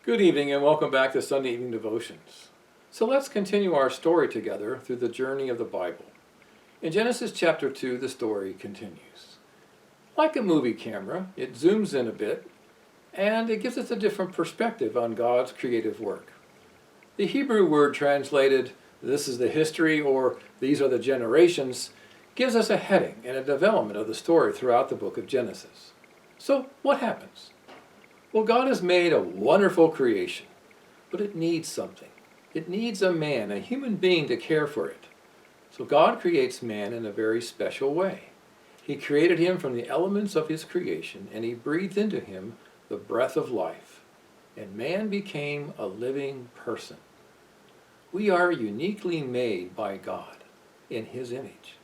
Good evening and welcome back to Sunday Evening Devotions. So let's continue our story together through the journey of the Bible. In Genesis chapter 2, the story continues. Like a movie camera, it zooms in a bit and it gives us a different perspective on God's creative work. The Hebrew word translated, "this is the history" or "these are the generations," gives us a heading and a development of the story throughout the book of Genesis. So what happens? Well, God has made a wonderful creation, but it needs something. It needs a man, a human being, to care for it. So God creates man in a very special way. He created him from the elements of his creation, and he breathed into him the breath of life. And man became a living person. We are uniquely made by God in his image.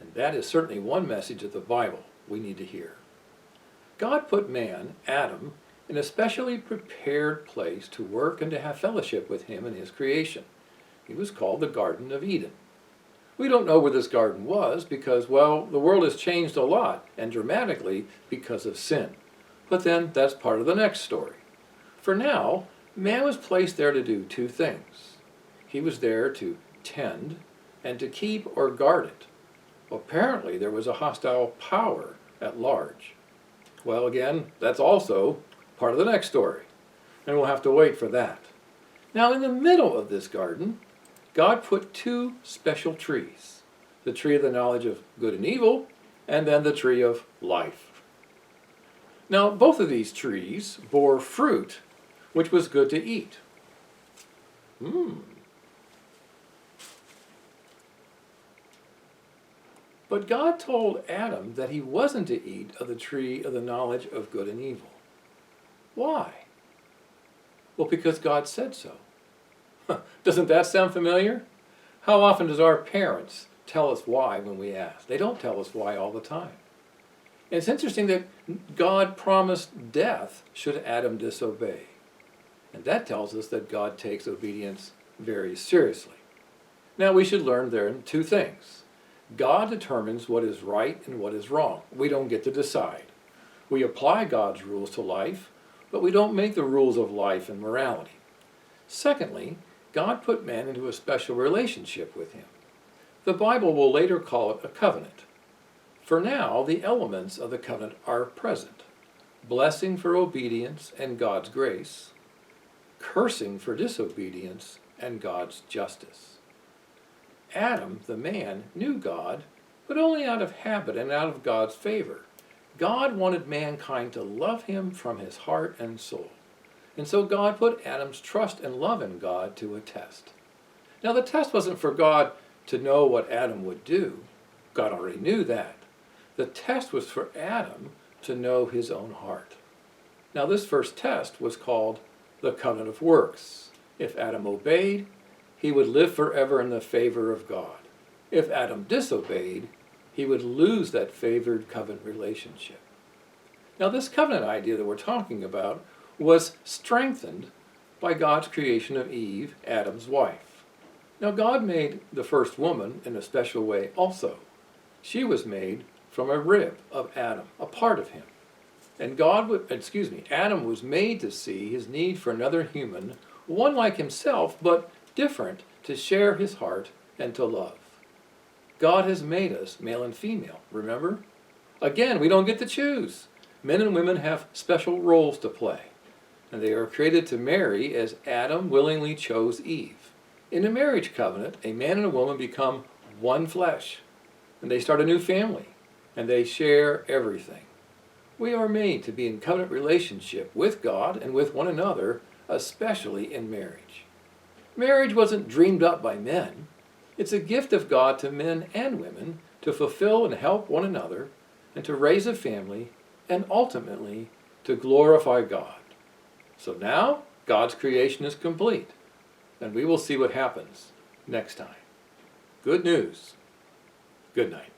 And that is certainly one message of the Bible we need to hear. God put man, Adam, in a specially prepared place to work and to have fellowship with him in his creation. He was called the Garden of Eden. We don't know where this garden was because, well, the world has changed a lot and dramatically because of sin. But then that's part of the next story. For now, man was placed there to do two things. He was there to tend and to keep or guard it. Apparently there was a hostile power at large. Well, again, that's also part of the next story, and we'll have to wait for that. Now, in the middle of this garden, God put two special trees, the tree of the knowledge of good and evil, and then the tree of life. Now, both of these trees bore fruit, which was good to eat. But God told Adam that he wasn't to eat of the tree of the knowledge of good and evil. Why? Well, because God said so. Doesn't that sound familiar? How often does our parents tell us why when we ask? They don't tell us why all the time. And it's interesting that God promised death should Adam disobey. And that tells us that God takes obedience very seriously. Now, we should learn there two things. God determines what is right and what is wrong. We don't get to decide. We apply God's rules to life, but we don't make the rules of life and morality. Secondly, God put man into a special relationship with him. The Bible will later call it a covenant. For now, the elements of the covenant are present: blessing for obedience and God's grace, cursing for disobedience and God's justice. Adam, the man, knew God, but only out of habit and out of God's favor. God wanted mankind to love him from his heart and soul. And so God put Adam's trust and love in God to a test. Now, the test wasn't for God to know what Adam would do. God already knew that. The test was for Adam to know his own heart. Now, this first test was called the covenant of works. If Adam obeyed, he would live forever in the favor of God. If Adam disobeyed, he would lose that favored covenant relationship. Now, this covenant idea that we're talking about was strengthened by God's creation of Eve, Adam's wife. Now, God made the first woman in a special way also. She was made from a rib of Adam, a part of him. And Adam was made to see his need for another human, one like himself, but different, to share his heart and to love. God has made us male and female, remember? Again, we don't get to choose. Men and women have special roles to play, and they are created to marry as Adam willingly chose Eve. In a marriage covenant, a man and a woman become one flesh, and they start a new family, and they share everything. We are made to be in covenant relationship with God and with one another, especially in marriage. Marriage wasn't dreamed up by men. It's a gift of God to men and women to fulfill and help one another and to raise a family and ultimately to glorify God. So now God's creation is complete, and we will see what happens next time. Good news. Good night.